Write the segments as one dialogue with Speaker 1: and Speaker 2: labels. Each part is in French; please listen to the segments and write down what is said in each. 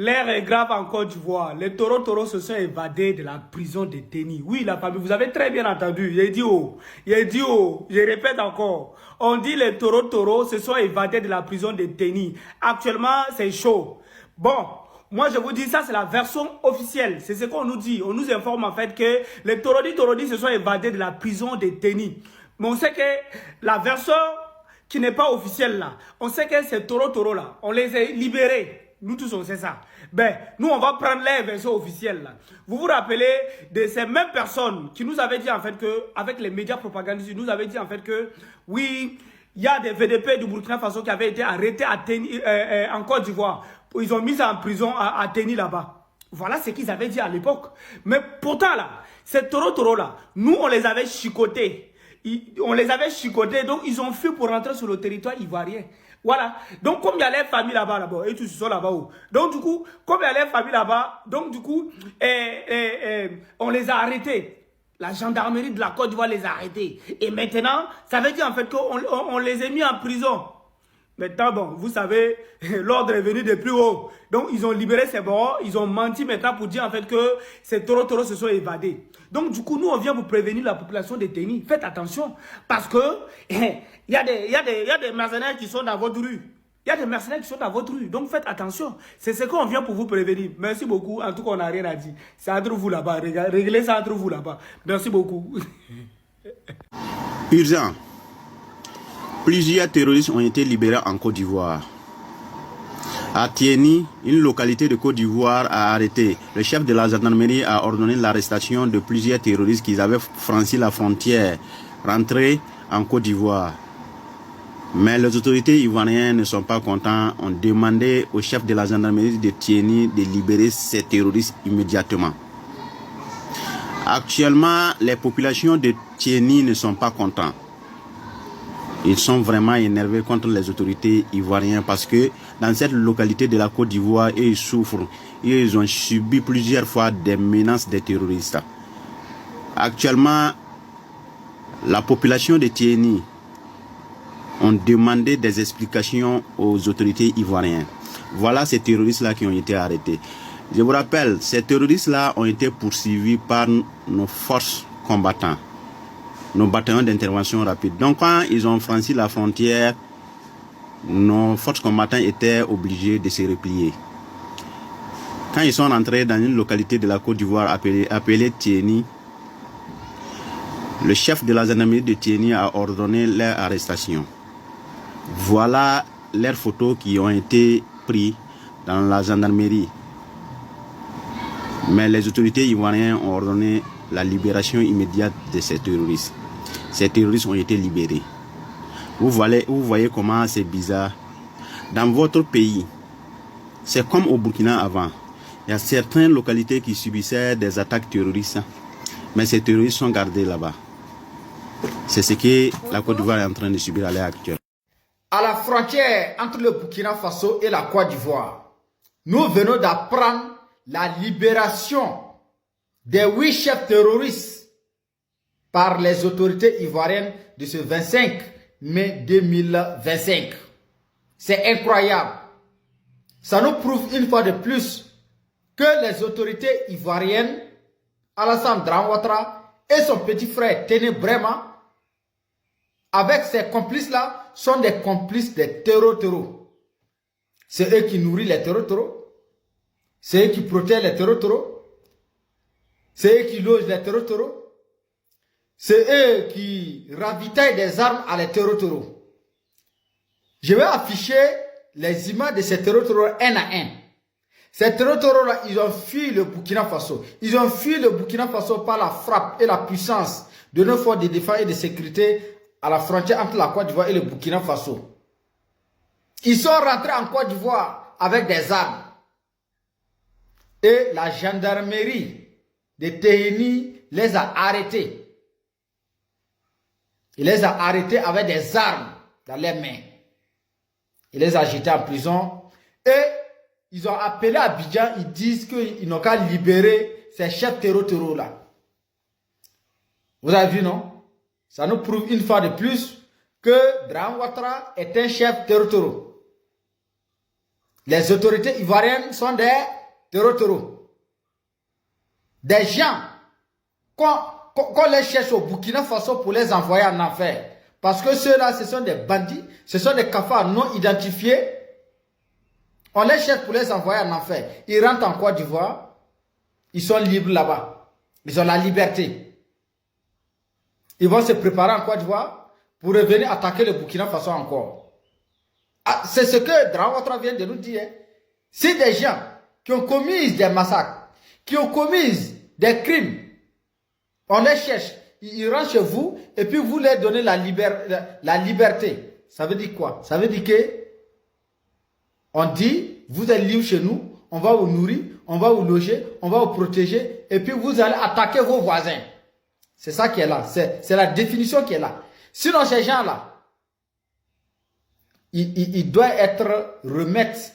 Speaker 1: L'air est grave en Côte d'Ivoire. Les taureaux se sont évadés de la prison de Téni. Oui, la famille, vous avez très bien entendu. Il dit oh, je répète encore. On dit les taureaux se sont évadés de la prison de Téni. Actuellement, c'est chaud. Bon, moi je vous dis, ça c'est la version officielle. C'est ce qu'on nous dit. On nous informe en fait que les taureaux se sont évadés de la prison de Téni. Mais on sait que la version qui n'est pas officielle là, on sait que ces taureaux là, on les a libérés. Nous tous on sait ça. Ben, nous on va prendre les versions officielles là. Vous vous rappelez de ces mêmes personnes qui nous avaient dit en fait que, avec les médias propagandistes, nous avaient dit en fait que, oui, il y a des VDP du Burkina Faso qui avaient été arrêtés à en Côte d'Ivoire. Ils ont mis ça en prison à Téni là-bas. Voilà ce qu'ils avaient dit à l'époque. Mais pourtant là, ces taureaux là, nous on les avait chicotés. On les avait chicotés, donc ils ont fui pour rentrer sur le territoire ivoirien. Voilà. Donc, comme il y a les familles là-bas, et tous ils sont là-bas. Donc, du coup, comme il y a les familles là-bas, donc, du coup, on les a arrêtés. La gendarmerie de la Côte d'Ivoire les a arrêtés. Et maintenant, ça veut dire en fait qu'on les a mis en prison. Maintenant, bon, vous savez, l'ordre est venu de plus haut. Donc, ils ont libéré ces bords, ils ont menti maintenant pour dire en fait que ces taureaux se sont évadés. Donc, du coup, nous, on vient vous prévenir la population de Téni. Faites attention, parce que il y a des mercenaires qui sont dans votre rue. Il y a des mercenaires qui sont dans votre rue. Donc, faites attention. C'est ce qu'on vient pour vous prévenir. Merci beaucoup. En tout cas, on n'a rien à dire. C'est entre vous là-bas. Réglez ça entre vous là-bas. Merci beaucoup.
Speaker 2: Urgent. Plusieurs terroristes ont été libérés en Côte d'Ivoire. À Tieni, une localité de Côte d'Ivoire a arrêté. Le chef de la gendarmerie a ordonné l'arrestation de plusieurs terroristes qui avaient franchi la frontière, rentrés en Côte d'Ivoire. Mais les autorités ivoiriennes ne sont pas contents, ont demandé au chef de la gendarmerie de Tieni de libérer ces terroristes immédiatement. Actuellement, les populations de Tieni ne sont pas contents. Ils sont vraiment énervés contre les autorités ivoiriennes parce que dans cette localité de la Côte d'Ivoire, ils souffrent. Ils ont subi plusieurs fois des menaces des terroristes. Actuellement, la population de Tieni ont demandé des explications aux autorités ivoiriennes. Voilà ces terroristes-là qui ont été arrêtés. Je vous rappelle, ces terroristes-là ont été poursuivis par nos forces combattantes, nos bataillons d'intervention rapide. Donc quand ils ont franchi la frontière, nos forces combattantes étaient obligées de se replier. Quand ils sont rentrés dans une localité de la Côte d'Ivoire appelée Tieni, le chef de la gendarmerie de Tieni a ordonné leur arrestation. Voilà leurs photos qui ont été prises dans la gendarmerie. Mais les autorités ivoiriennes ont ordonné la libération immédiate de ces terroristes. Ces terroristes ont été libérés. Vous voyez comment c'est bizarre. Dans votre pays, c'est comme au Burkina avant. Il y a certaines localités qui subissaient des attaques terroristes. Mais ces terroristes sont gardés là-bas. C'est ce que la Côte d'Ivoire est en train de subir à l'heure actuelle.
Speaker 3: À la frontière entre le Burkina Faso et la Côte d'Ivoire, nous venons d'apprendre la libération des 8 chefs terroristes par les autorités ivoiriennes de ce 25 mai 2025. C'est incroyable. Ça nous prouve une fois de plus que les autorités ivoiriennes, Alassane Dramane Ouattara et son petit frère Téné Bréma, avec ses complices-là, sont des complices des terreaux. C'est eux qui nourrissent les terreaux. C'est eux qui protègent les terreaux. C'est eux qui logent les terreaux. C'est eux qui ravitaillent des armes à les terreaux. Je vais afficher les images de ces terreaux un à un. Ces terreaux-là, ils ont fui le Burkina Faso. Ils ont fui le Burkina Faso par la frappe et la puissance de nos forces de défense et de sécurité à la frontière entre la Côte d'Ivoire et le Burkina Faso. Ils sont rentrés en Côte d'Ivoire avec des armes. Et la gendarmerie de Téni les a arrêtés. Il les a arrêtés avec des armes dans les mains. Il les a jetés en prison. Et ils ont appelé Abidjan. Ils disent qu'ils n'ont qu'à libérer ces chefs terreaux là. Vous avez vu, non? Ça nous prouve une fois de plus que Dramane Ouattara est un chef terreau. Les autorités ivoiriennes sont des taureaux. Des gens qu'on les cherche au Burkina Faso pour les envoyer en enfer. Parce que ceux-là, ce sont des bandits, ce sont des cafards non identifiés. On les cherche pour les envoyer en enfer. Ils rentrent en Côte d'Ivoire, ils sont libres là-bas. Ils ont la liberté. Ils vont se préparer en Côte d'Ivoire pour revenir attaquer le Burkina Faso encore. Ah, c'est ce que Drawotra vient de nous dire. Si des gens qui ont commis des massacres, qui ont commis des crimes, on les cherche, ils rentrent chez vous et puis vous leur donnez la liberté. Ça veut dire quoi? Ça veut dire que on dit, vous êtes libre chez nous, on va vous nourrir, on va vous loger, on va vous protéger et puis vous allez attaquer vos voisins. C'est ça qui est là, c'est la définition qui est là. Sinon ces gens-là, il doit être remis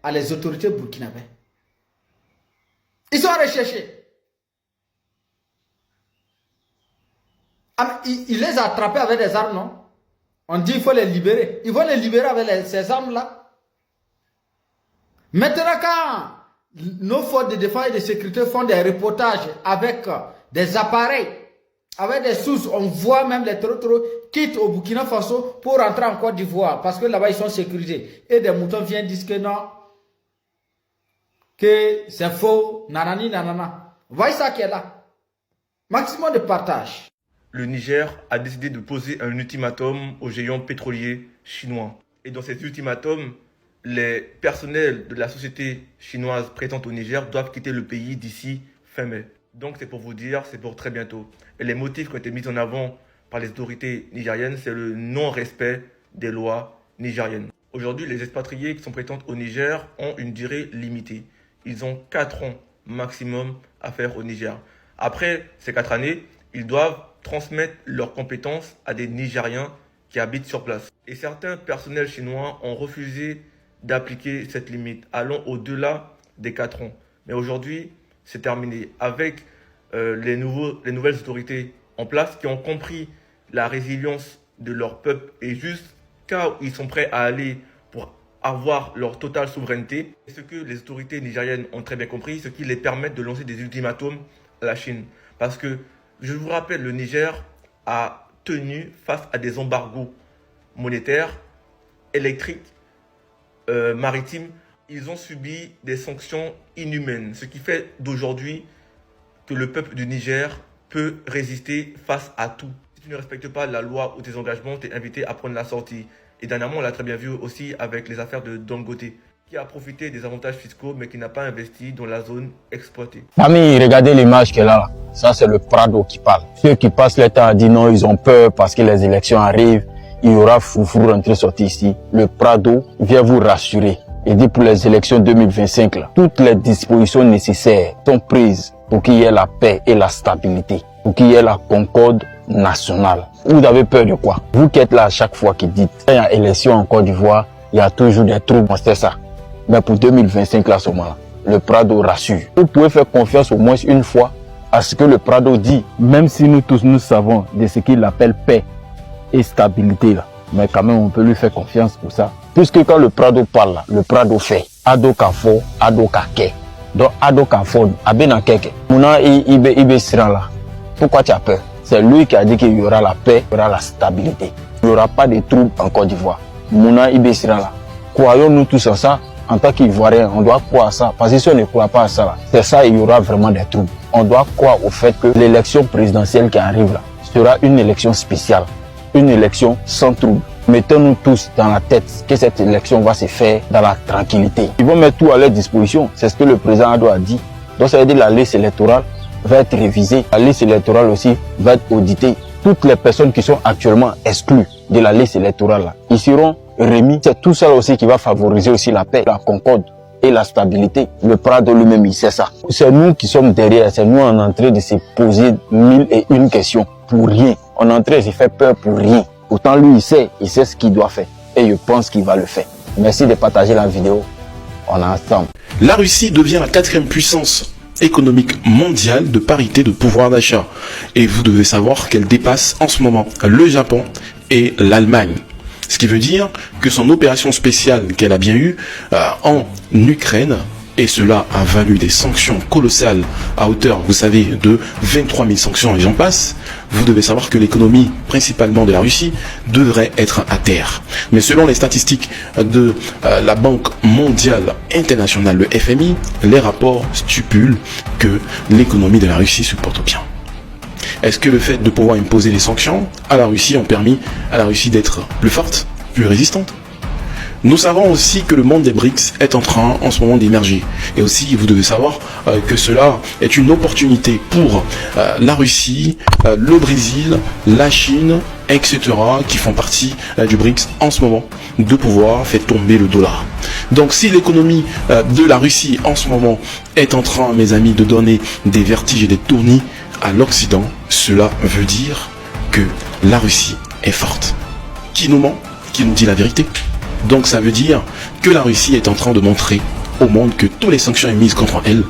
Speaker 3: à les autorités burkinabées. Ils sont recherchés. Il les a attrapés avec des armes, non? On dit qu'il faut les libérer. Ils vont les libérer avec ces armes-là. Maintenant, quand nos forces de défense et de sécurité font des reportages avec des appareils, avec des sources, on voit même les taureaux quittent au Burkina Faso pour rentrer en Côte d'Ivoire parce que là-bas ils sont sécurisés. Et des moutons viennent dire que non, que c'est faux, nanani, nanana. Voyez ça qui est là. Maximum de partage.
Speaker 4: Le Niger a décidé de poser un ultimatum aux géants pétroliers chinois. Et dans cet ultimatum, les personnels de la société chinoise présente au Niger doivent quitter le pays d'ici fin mai. Donc c'est pour vous dire, c'est pour très bientôt. Et les motifs qui ont été mis en avant par les autorités nigériennes, c'est le non-respect des lois nigériennes. Aujourd'hui, les expatriés qui sont présents au Niger ont une durée limitée. Ils ont 4 ans maximum à faire au Niger. Après ces 4 années, ils doivent transmettre leurs compétences à des Nigériens qui habitent sur place. Et certains personnels chinois ont refusé d'appliquer cette limite, allant au-delà des 4 ans. Mais aujourd'hui, c'est terminé. Avec les nouvelles autorités en place qui ont compris la résilience de leur peuple et jusqu'à où ils sont prêts à aller pour avoir leur totale souveraineté. Et ce que les autorités nigériennes ont très bien compris, ce qui les permet de lancer des ultimatums à la Chine. Parce que, je vous rappelle, le Niger a tenu face à des embargos monétaires, électriques, maritimes. Ils ont subi des sanctions inhumaines, ce qui fait d'aujourd'hui que le peuple du Niger peut résister face à tout. Si tu ne respectes pas la loi ou tes engagements, tu es invité à prendre la sortie. Et dernièrement, on l'a très bien vu aussi avec les affaires de Dangote, qui a profité des avantages fiscaux mais qui n'a pas investi dans la zone exploitée.
Speaker 5: Mamie, regardez l'image qu'elle a là. Ça, c'est le Prado qui parle. Ceux qui passent le temps à dire non, ils ont peur parce que les élections arrivent. Il y aura foufou rentré sorti ici. Le Prado vient vous rassurer. Et dit pour les élections 2025, là, toutes les dispositions nécessaires sont prises pour qu'il y ait la paix et la stabilité, pour qu'il y ait la concorde nationale. Vous avez peur de quoi? Vous qui êtes là à chaque fois qui dites, il y a élection en Côte d'Ivoire, il y a toujours des troubles, c'est ça. Mais pour 2025, là, à ce moment-là, le Prado rassure. Vous pouvez faire confiance au moins une fois à ce que le Prado dit, même si nous tous nous savons de ce qu'il appelle paix et stabilité, là. Mais quand même, on peut lui faire confiance pour ça. Puisque quand le Prado parle, là, le Prado fait. Ado Kafo, Ado Kake. Donc, Ado Kafo, Abena Keke. Mouna Ibe Siran là. Pourquoi tu as peur? C'est lui qui a dit qu'il y aura la paix, il y aura la stabilité. Il n'y aura pas de troubles en Côte d'Ivoire. Mouna Ibe Siran là. Croyons-nous tous en ça? En tant qu'Ivoiriens, on doit croire à ça. Parce que si on ne croit pas à ça, c'est ça, il y aura vraiment des troubles. On doit croire au fait que l'élection présidentielle qui arrive là sera une élection spéciale. Une élection sans trouble. Mettons-nous tous dans la tête que cette élection va se faire dans la tranquillité. Ils vont mettre tout à leur disposition. C'est ce que le président Ado a dit. Donc ça veut dire que la liste électorale va être révisée. La liste électorale aussi va être auditée. Toutes les personnes qui sont actuellement exclues de la liste électorale, là, ils seront remis. C'est tout ça aussi qui va favoriser aussi la paix, la concorde et la stabilité. Le Prado lui-même, il sait ça. C'est nous qui sommes derrière. C'est nous en train de se poser 1001 questions pour rien. On est en train de se faire peur pour rien. Autant lui, il sait ce qu'il doit faire. Et je pense qu'il va le faire. Merci de partager la vidéo. On est ensemble.
Speaker 6: La Russie devient la 4e puissance économique mondiale de parité de pouvoir d'achat. Et vous devez savoir qu'elle dépasse en ce moment le Japon et l'Allemagne. Ce qui veut dire que son opération spéciale qu'elle a bien eue en Ukraine, et cela a valu des sanctions colossales à hauteur, vous savez, de 23 000 sanctions et j'en passe, vous devez savoir que l'économie, principalement de la Russie, devrait être à terre. Mais selon les statistiques de la Banque mondiale internationale, le FMI, les rapports stipulent que l'économie de la Russie se porte bien. Est-ce que le fait de pouvoir imposer les sanctions à la Russie ont permis à la Russie d'être plus forte, plus résistante ? Nous savons aussi que le monde des BRICS est en train en ce moment d'émerger. Et aussi, vous devez savoir que cela est une opportunité pour la Russie, le Brésil, la Chine, etc. qui font partie du BRICS en ce moment, de pouvoir faire tomber le dollar. Donc si l'économie de la Russie en ce moment est en train, mes amis, de donner des vertiges et des tournis à l'Occident, cela veut dire que la Russie est forte. Qui nous ment? Qui nous dit la vérité? Donc ça veut dire que la Russie est en train de montrer au monde que toutes les sanctions émises contre elle